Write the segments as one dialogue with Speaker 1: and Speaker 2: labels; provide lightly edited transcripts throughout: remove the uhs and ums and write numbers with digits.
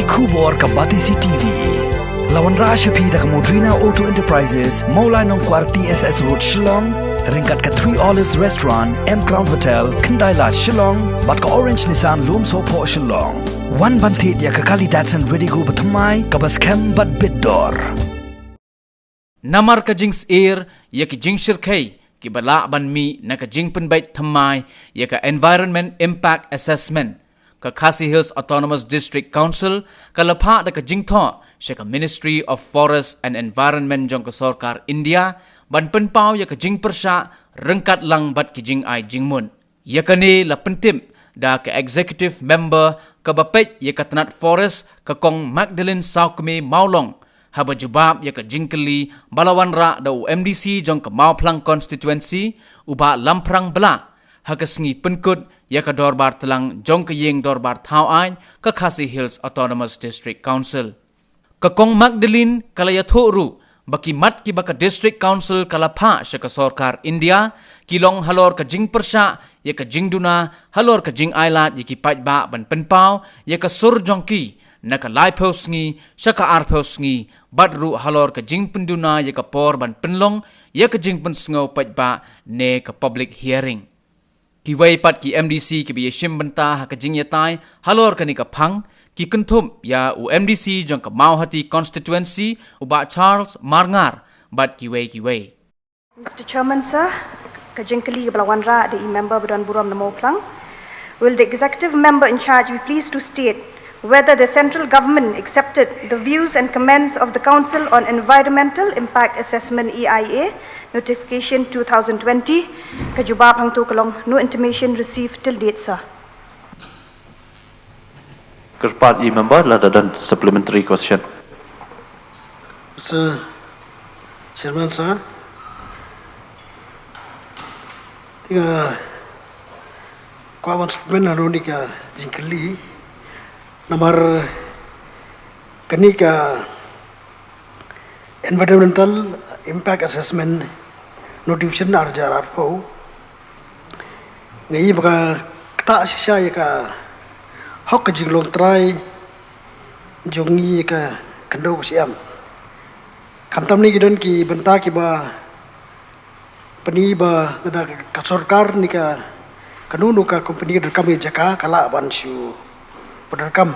Speaker 1: Kubor ka Batisi TV. Lawan Rashapi da ka Modrina Auto Enterprises, Maulai Nongkwar TSS Road Shillong, ringkat ka 3 Olives Restaurant, M Crown Hotel, Kendaila Shillong, bat ka Orange Nissan Lumso Po Shillong. Wan bantit ya ka Kali Datsun Ready Go Batamai, ka Baskem Bat Biddor.
Speaker 2: Namar ka Jings Air, ya ki Jingshir Kay, ki bala ban mi na ka Jing Penbait Tamai, ya ka Environment Impact Assessment, ka Khasi Hills Autonomous District Council, ka lapha da ka Jingtho, siya ka Ministry of Forest and Environment jong ka Sarkar India, ban penpau ya ka Jing Persha, rengkat lang bat ki Jing Ai Jing Mun. Ya ka ni la pentim, da ka Executive Member, ka Bapet ya ka Tanat Forest, ka Kong Magdalene Saukme Maulong, haba jubab ya ka Jingkeli, balawan ra da UMDC jong ka Mauplang Constituency, uba lamprang bela, hagasngi penkut ya ka Dorbar Telang jong ka Ying Dorbar Thau Ain ka Khasi Hills Autonomous District Council. Ka Kong Magdalene kalaya thoru baki mat ki baka District Council kalapha siya ka Sarkar India kilong halor ka Jing Persha ya ka Jing Duna halor ka Jing Island ya ki Pajba ban penpau ya ka Sur Jongki na ka Laipos ngi siya ka Arpos ngi badru halor ka Jing Penduna ya ka Por ban penlong ya ka Jing Pensngaw Pajba ne ka public hearing. Kiway pat ki MDC ki biyashim benta ha ka Jing Yatai halor ka ni ka Phang ki kentum ya UMDC jong ka Mauhati Constituency uba Charles Marngar bat kiway.
Speaker 3: Mr. Chairman, sir, ka Jingkeli Balawanra the member Badan Buram Namo Plang. Will the executive member in charge be pleased to state whether the central government accepted the views and comments of the Council on Environmental Impact Assessment EIA Notification 2020? Kajubab hangtu kalong no intimation received till date, sir.
Speaker 4: Kerpat member dan supplementary question.
Speaker 5: Mr. Chairman, sir, tiga kawan supplement lalu ni ka Jingkeli nomor kini ka Environmental Impact Assessment Notification arjar arpo ngai baka kata sisa ya ka hok ka jinglong try jongi ka kando siam kamtam ni gidon ki benta ki ba pani ba ada ka sarkar ni ka kanunu ka company rekam jaka kala banshu perekam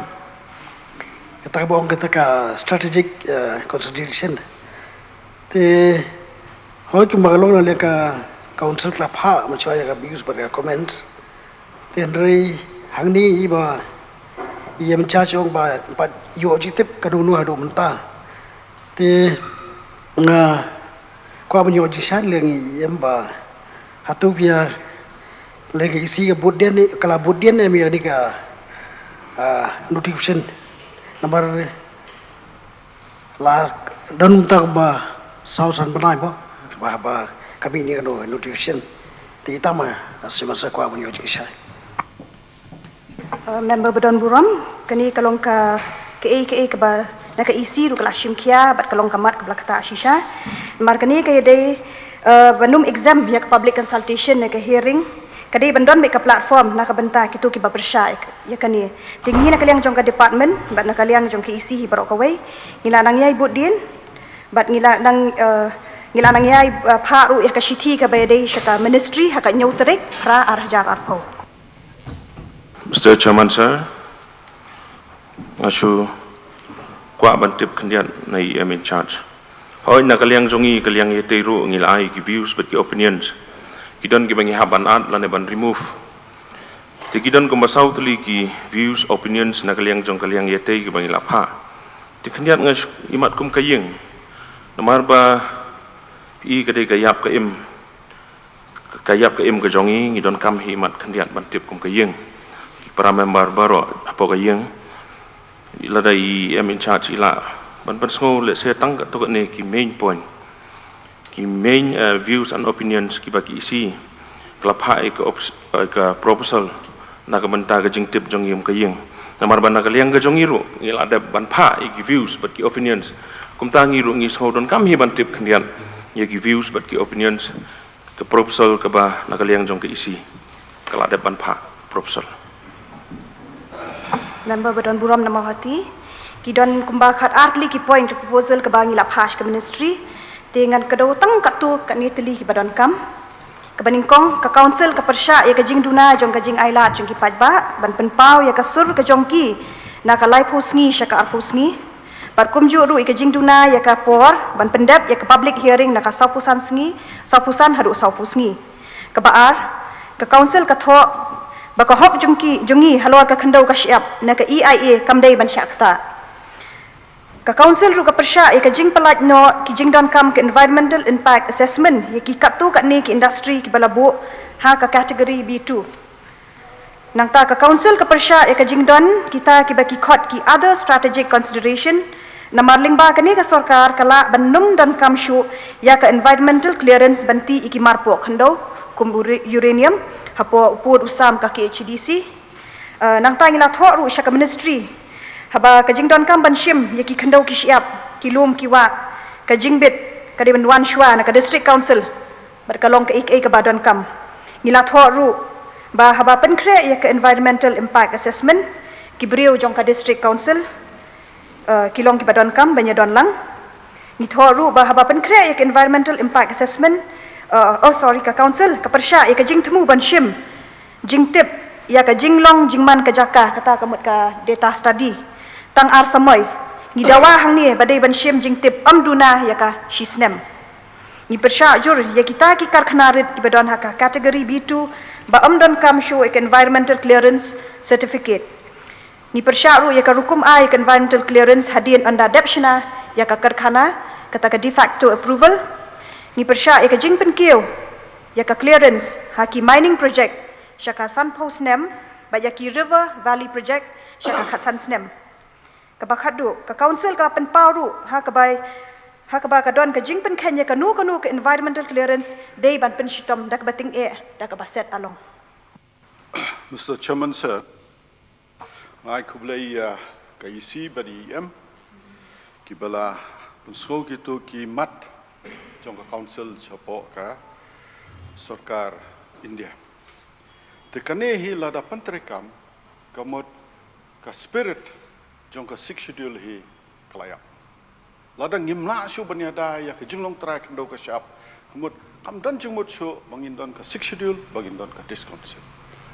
Speaker 5: kata bohong kata ka strategic consideration te hoi tu magalong na ka council club ha macam ya ka views pada comment te ndrei hangni ba ia mencacong ba empat yo objektif kanunu hadu menta te nga kwa banyo jisan lengi yamba hatu biar lagi isi ke budian ni kala budian ni ni ka notification nomor la dan tak ba sausan banai ba kami ni kan notification ti tama semasa kwa banyo jisan.
Speaker 3: Member Badan Buram, kani kalong ka KA ba na ka isi ru kala shimkia bat kalong kamat ka kata shisha mar kani ka yade banum exam ya ka public consultation na ka hearing kadi bandon be ka platform na ka benta kitu ki ba persya ya kani tingi na kaliang jong ka department bat na kaliang jong ka isi hi barok kawai ngila nang yai budin bat ngila nang yai pha ru ya ka shithi ka ba yade shaka ministry ha ka nyautrek pra arjar arpo.
Speaker 6: Mr. Chairman, sir, asu kwa bantip kandian na IM in charge. Hoy na kaliang jongi kaliang yeteiru ngilai ki views but ki opinions. Kidon ki bangi haban ad lane ban remove. Ti kidon ko masaw tuli ki views opinions na kaliang jong kaliang yetei ki bangi lapha. Ti kandian ngas imat kum kayeng. Namar ba i kadai kayap ka im ka jongi ngidon kam hi imat kandian bantip kum kayeng. Para member baru apa kayeng ila dai em in charge ila ban persngo le se tang to ne ki main point ki main views and opinions ki baki isi klapha ka proposal na ka banta ka jingtip jong yum kayeng namar ban na kaliang ka jong iru ila ada ban pha ki views but ki opinions kum ta ngiru ngi shodon kam hi ban tip kandian ye ki views but ki opinions ka proposal ka ba na kaliang jong ka isi kala ada ban pha proposal.
Speaker 3: Member Badan Buram Namahati, Kidon kumbakat artli ki point proposal ke bangi la pass ke ministry dengan kedau tang katu kat ni teli ki badon kam ke baningkong ke council ke persya ya ke jing duna jong ke jing aila jong ki pajba ban penpau ya ke sur ke jong ki na ka lai pusngi syaka arpusngi bar kumju ru ke jing duna ya ke por ban pendap ya ke public hearing na ka saupusan sngi saupusan hadu saupusngi ke baar ke council ke tho ba ka hop jongi halwa ka khandau ka syap na ke EIA kamdai ban syakta ka council ru ka persya ya ka jing pelat no ki jing don kam ke environmental impact assessment ya ki katu kat ni ki industry ki balabu ha ka kategori B2 nang ta ka council ka persya ya ka jing don kita ki baki khot ki other strategic consideration na marling ba ka ni ka sarkar kala banum don kam shu ya ka environmental clearance banti iki marpo khando kum uranium hapo upur usam ka KHDC nang ta ngila tho ru sya ka ministry haba kajing don kam ban shim ya ki khandau ki siap ki lum ki wa kajing bit ka de wan shwa na ka district council bar kalong ka ik ka badon kam ngila tho ru ba haba pen kre ya ka environmental impact assessment ki brio jong ka district council ki long ki badon kam banya don lang ni tho ru ba haba pen kre ya ka environmental impact assessment ka council ka persya ya ka jing temu ban shim jing tip ya ka jing long jing man ka jaka kata kamut ka data study tang ar samoy ni dawa hang ni badai ban shim jing tip amduna ya ka shisnem ni persya jur ya kita ki karkhana rit ki badon ha ka kategori B2 ba amdon kam show ek environmental clearance certificate ni persya ru ya ka rukum ai ka environmental clearance hadin anda depshna ya ka karkhana kata ka de facto approval ni persya ya ka jing penkeu ya ka clearance ha ki mining project syaka sanpo snem ba ya ki river valley project syaka khatsan snem ka bakhadu ka council ka pen paru ha ka ba ka don ka jing pen khanya ka nu ka environmental clearance dei ban pen shitom dak bating dak ba set along
Speaker 7: Mr. Chairman, sir, I kublai ka isi badi ki bala pensko gitu ki mat jong ka council chapo ka sarkar India tekane hi lada pantrekam kamot ka spirit jong ka 6 schedule hi klaya lada ngimla shu banyada ya ka jinglong track ndo ka shap kamot kamdan jingmut shu bangindon ka 6 schedule bangindon ka discouncil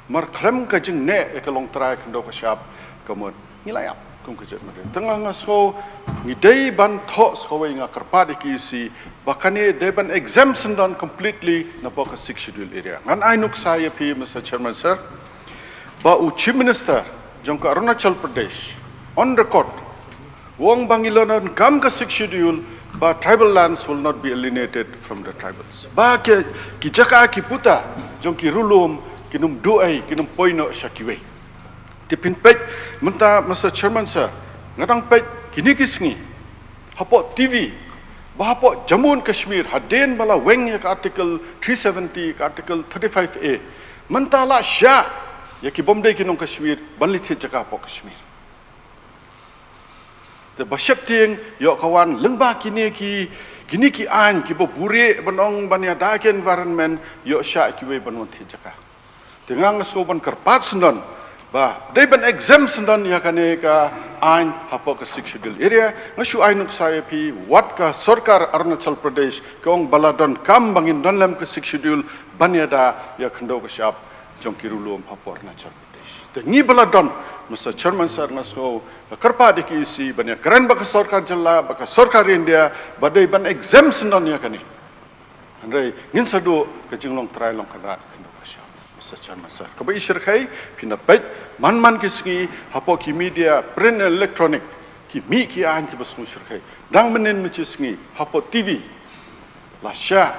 Speaker 7: mar khlem ka jing ne ka long track ndo ka shap kamot ngilaya kum ka jet mare tanga ngaso ngidei ban tho skowai nga karpa ki si bakane they ban exemption done completely na po ka 6 schedule area ngan ai nuk sa ya pi Mr. Chairman, sir, ba chief minister jong ka Arunachal Pradesh on record wong bangilonon kam ka 6 schedule ba tribal lands will not be alienated from the tribals ba ke ki jaka ki puta jong ki rulum kinum duai kinum poino shakiwe tipin pek menta Mr. Chairman, sir, ngatang pek kini kisngi hapo TV ba hapo Jammu and Kashmir hadin bala weng ya ka article 370 ka article 35A mentala sya ya ki bomdai kinong Kashmir banlit jaka hapo Kashmir te basyap ting yo kawan lengba kini ki an ki bo bure banong bania da ke environment yo sya ki we banwan thi jaka tengang so ban karpat sendon ba they ban exemption don ya kane ka an hapo ka 6 schedule area ngasu ai nuk saya pi wat ka sarkar Arunachal Pradesh kong baladon kam bangin don lam ka 6 schedule bania da ya khando ka shap jongkirulum hapo Arunachal Pradesh te ngi baladon Mr. Chairman, sir, ngaso karpa de ki isi banya keren baka sarkar jalla baka sarkar India badai ban exemption don ya kane andre ngin sadu ka jinglong try long kadrat kando ka shap Mr. Chairman, sir, kabai ishir khai pinapait man kiski hapo ki media print and electronic ki mi ki an ki basung shir khai dang menen mi chisngi hapo TV la sha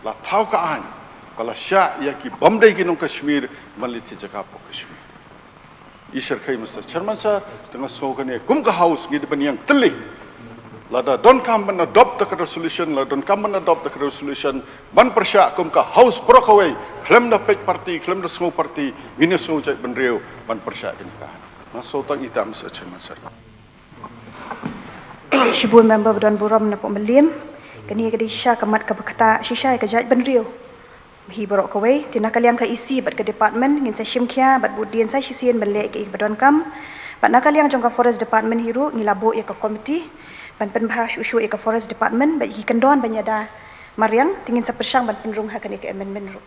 Speaker 7: la thau ka an kala sha ya ki bomdai ki nong Kashmir maliti jaka hapo Kashmir ishir khai Mr. Chairman, sir, tengah sokane kum ka house ngi ban yang teli lada don't come and adopt the resolution la don't come and adopt the resolution ban persya kum ka house brokaway klem da pek party klem da small party ngine so jai ban reu ban persya ini ka maso tang ita Mr. Chairman, sir.
Speaker 3: Shibul member Badan Buram na pemelim kani ka di sha kamat ka bakata shisha ka jaj ban reu hi borok kawai tina kaliang ka isi bat ka department ngin sa shimkhia bat budien sa shisien ban le ka badan kam Bat nakal yang jongka forest department hiru ngilabo ya ke komiti ban penbahas usu ya ke forest department ba hi kendon banyada mariang tingin sa persang ban penrung hakan ya ke amendment ru.